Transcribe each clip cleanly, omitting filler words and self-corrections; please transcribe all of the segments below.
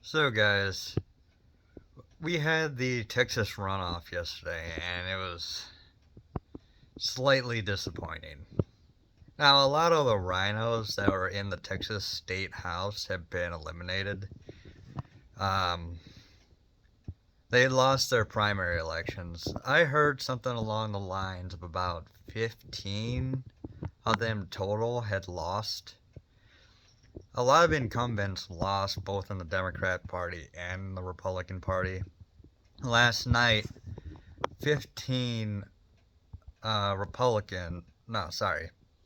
So, guys, we had the Texas runoff yesterday, and it was slightly disappointing. Now, a lot of the rhinos that were in the Texas State House have been eliminated. Um, they lost their primary elections. I heard something along the lines of about 15 of them total had lost. A lot of incumbents lost both in the Democrat Party and the Republican Party. Last night, 15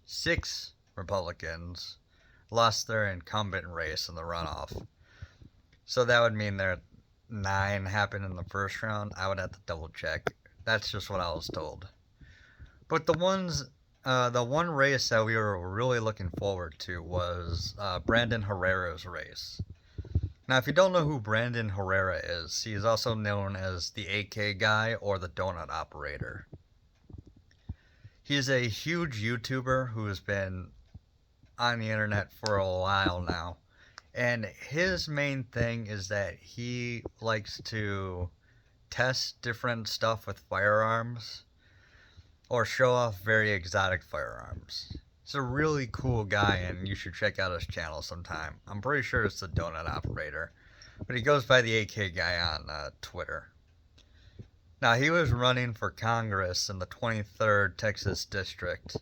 6 Republicans lost their incumbent race in the runoff. So that would mean that 9 happened in the first round. I would have to double check. That's just what I was told. But the one race that we were really looking forward to was Brandon Herrera's race. Now, if you don't know who Brandon Herrera is, he is also known as the AK guy or the donut operator. He's a huge YouTuber who has been on the internet for a while now. And his main thing is that he likes to test different stuff with firearms or show off very exotic firearms. He's a really cool guy, and you should check out his channel sometime. I'm pretty sure it's the donut operator, but he goes by the AK guy on Twitter. Now, he was running for Congress in the 23rd Texas District.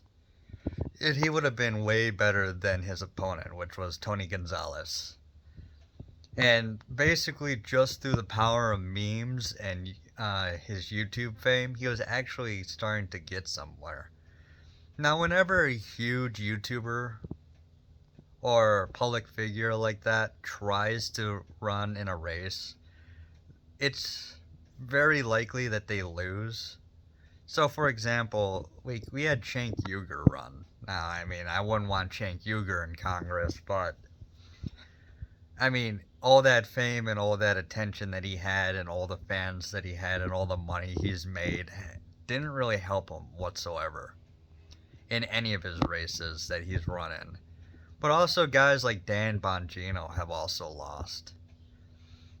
He would have been way better than his opponent, which was Tony Gonzalez. And basically, just through the power of memes and his YouTube fame, he was actually starting to get somewhere. Now, whenever a huge YouTuber or public figure like that tries to run in a race, it's very likely that they lose. So, for example, we had Cenk Uygur run. Now, I mean, I wouldn't want Cenk Uygur in Congress, but I mean, all that fame and all that attention that he had and all the fans that he had and all the money he's made didn't really help him whatsoever in any of his races that he's running. But also guys like Dan Bongino have also lost.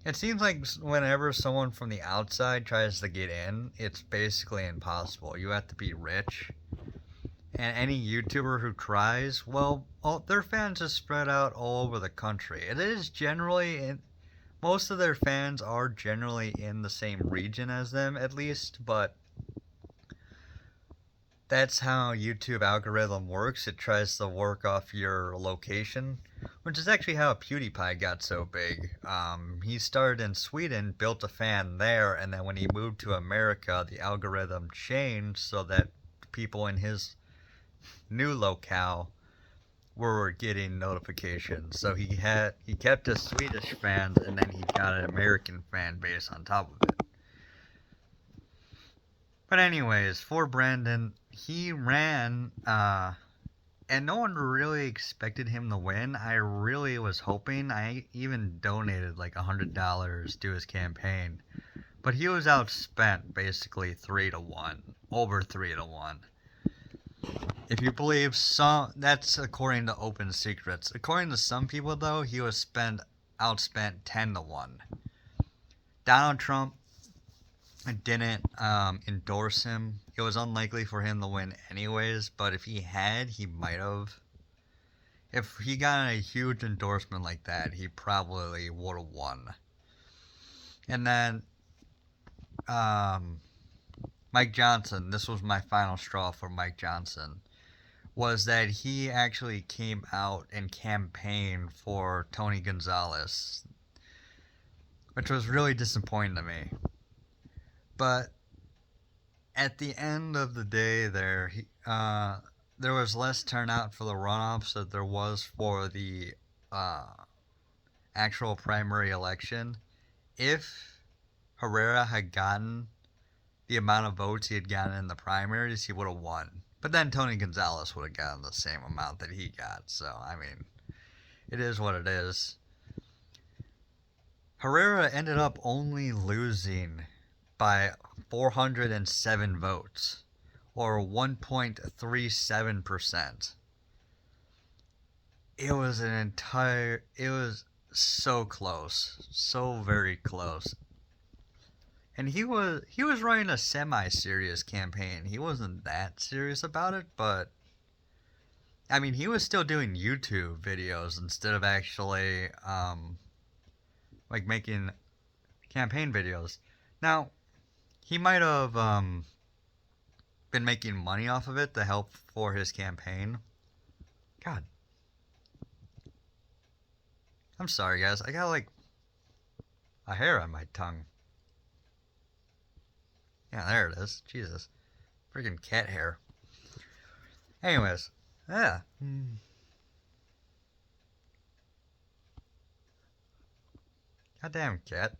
It seems like whenever someone from the outside tries to get in, it's basically impossible. You have to be rich. And any YouTuber who tries, well, their fans are spread out all over the country. It is generally, most of their fans are generally in the same region as them, at least, but that's how YouTube algorithm works. It tries to work off your location, which is actually how PewDiePie got so big. He started in Sweden, built a fan there, and then when he moved to America, the algorithm changed so that people in his new locale were getting notifications. So he kept his Swedish fans, and then he got an American fan base on top of it. But anyways, for Brandon, he ran, and no one really expected him to win. I really was hoping. I even donated like $100 to his campaign, but he was outspent basically 3-1, over 3-1. If you believe some, that's according to Open Secrets. According to some people, though, he was outspent 10-1. Donald Trump didn't endorse him. It was unlikely for him to win anyways, but if he had, he might have. If he got a huge endorsement like that, he probably would have won. And then Mike Johnson, this was my final straw for Mike Johnson, was that he actually came out and campaigned for Tony Gonzalez, which was really disappointing to me. But at the end of the day there was less turnout for the runoffs than there was for the actual primary election. If Herrera had gotten the amount of votes he had gotten in the primaries, he would have won. But then Tony Gonzalez would have gotten the same amount that he got. So, I mean, it is what it is. Herrera ended up only losing by 407 votes, or 1.37%. It was so close, so very close. And he was running a semi-serious campaign. He wasn't that serious about it, but I mean, he was still doing YouTube videos instead of actually like making campaign videos. Now, he might have been making money off of it to help for his campaign. God. I'm sorry, guys. I got like a hair on my tongue. Yeah, there it is. Jesus. Freaking cat hair. Anyways. Yeah. Goddamn cat.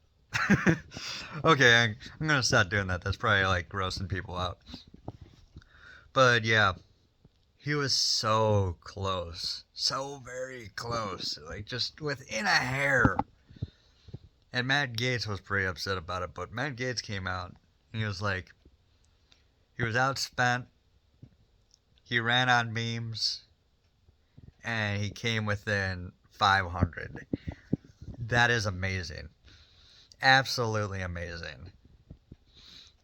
Okay, I'm gonna stop doing that. That's probably like grossing people out. But yeah, he was so close. So very close. Like just within a hair. And Matt Gaetz was pretty upset about it, but Matt Gaetz came out. He was like, he was outspent. He ran on memes. And he came within 500. That is amazing. Absolutely amazing.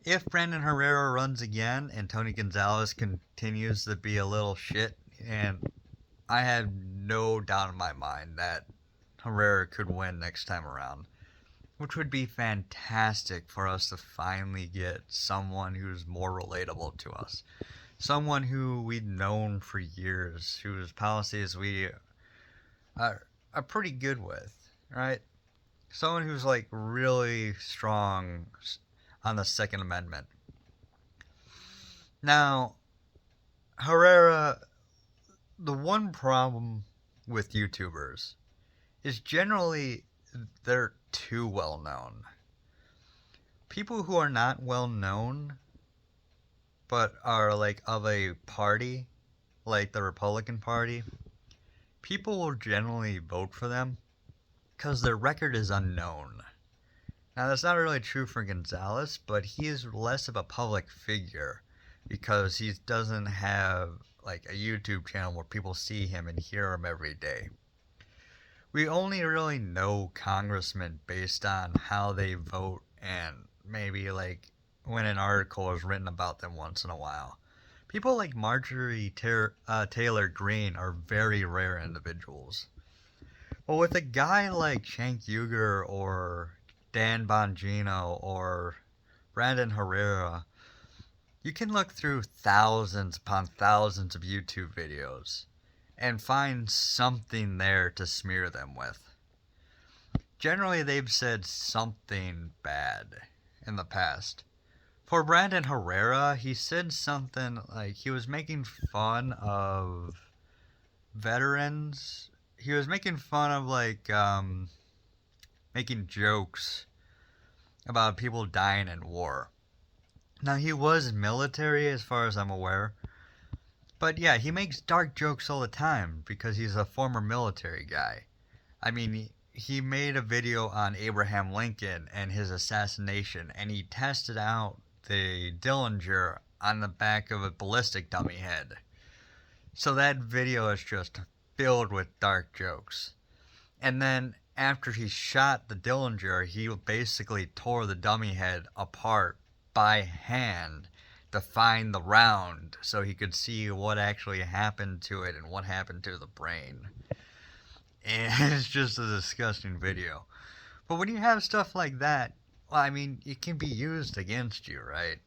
If Brandon Herrera runs again and Tony Gonzalez continues to be a little shit, and I have no doubt in my mind that Herrera could win next time around, which would be fantastic for us to finally get someone who's more relatable to us. Someone who we've known for years, whose policies we are pretty good with, right? Someone who's like really strong on the Second Amendment. Now, Herrera, the one problem with YouTubers is generally they're too well known. People who are not well known but are like of a party, like the Republican Party, people will generally vote for them because their record is unknown. Now, that's not really true for Gonzalez, but he is less of a public figure because he doesn't have like a YouTube channel where people see him and hear him every day. We only really know congressmen based on how they vote and maybe like when an article is written about them once in a while. People like Marjorie Taylor Greene are very rare individuals. But with a guy like Cenk Uygur or Dan Bongino or Brandon Herrera, you can look through thousands upon thousands of YouTube videos and find something there to smear them with. Generally, they've said something bad in the past. For Brandon Herrera, he said something like he was making fun of veterans. He was making fun of like making jokes about people dying in war. Now, he was military as far as I'm aware. But yeah, he makes dark jokes all the time because he's a former military guy. I mean, he made a video on Abraham Lincoln and his assassination, and he tested out the Dillinger on the back of a ballistic dummy head. So that video is just filled with dark jokes. And then after he shot the Dillinger, he basically tore the dummy head apart by hand to find the round so he could see what actually happened to it and what happened to the brain. And it's just a disgusting video. But when you have stuff like that, well, I mean, it can be used against you, right?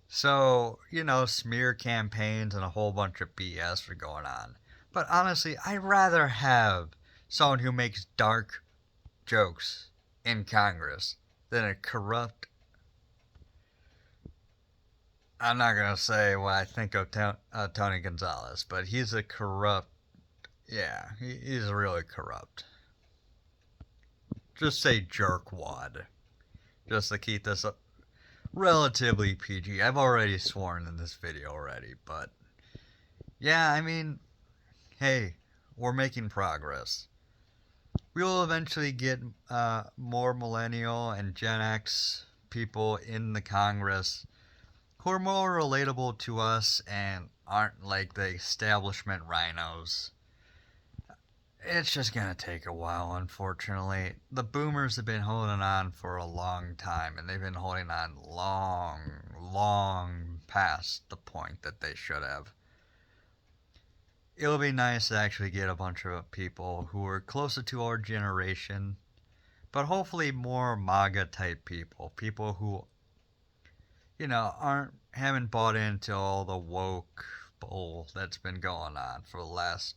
So, you know, smear campaigns and a whole bunch of BS are going on. But honestly, I'd rather have someone who makes dark jokes in Congress than a corrupt... I'm not going to say what I think of Tony Gonzalez, but he's a corrupt... Yeah, he's really corrupt. Just say jerkwad. Just to keep this relatively PG. I've already sworn in this video already, but... Yeah, I mean... Hey, we're making progress. We will eventually get more millennial and Gen X people in the Congress who are more relatable to us and aren't like the establishment rhinos. It's just gonna take a while, unfortunately. The boomers have been holding on for a long time, and they've been holding on long past the point that they should have. It'll be nice to actually get a bunch of people who are closer to our generation, but hopefully more MAGA type people. People who, haven't bought into all the woke bull that's been going on for the last,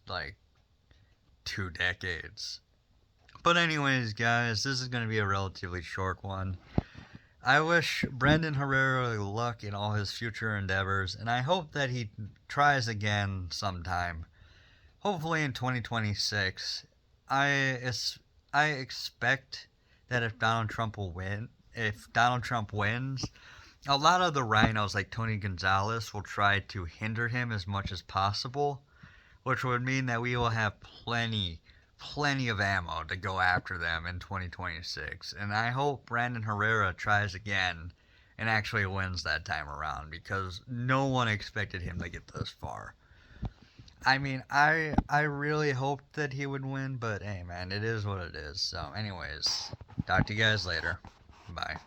2 decades. But anyways, guys, this is going to be a relatively short one. I wish Brendan Herrera luck in all his future endeavors, and I hope that he tries again sometime. Hopefully in 2026. I expect that if Donald Trump wins, a lot of the rhinos like Tony Gonzalez will try to hinder him as much as possible, which would mean that we will have plenty of ammo to go after them in 2026. And I hope Brandon Herrera tries again and actually wins that time around, because no one expected him to get this far. I mean, I really hoped that he would win, but hey man, it is what it is. So anyways, talk to you guys later. Bye.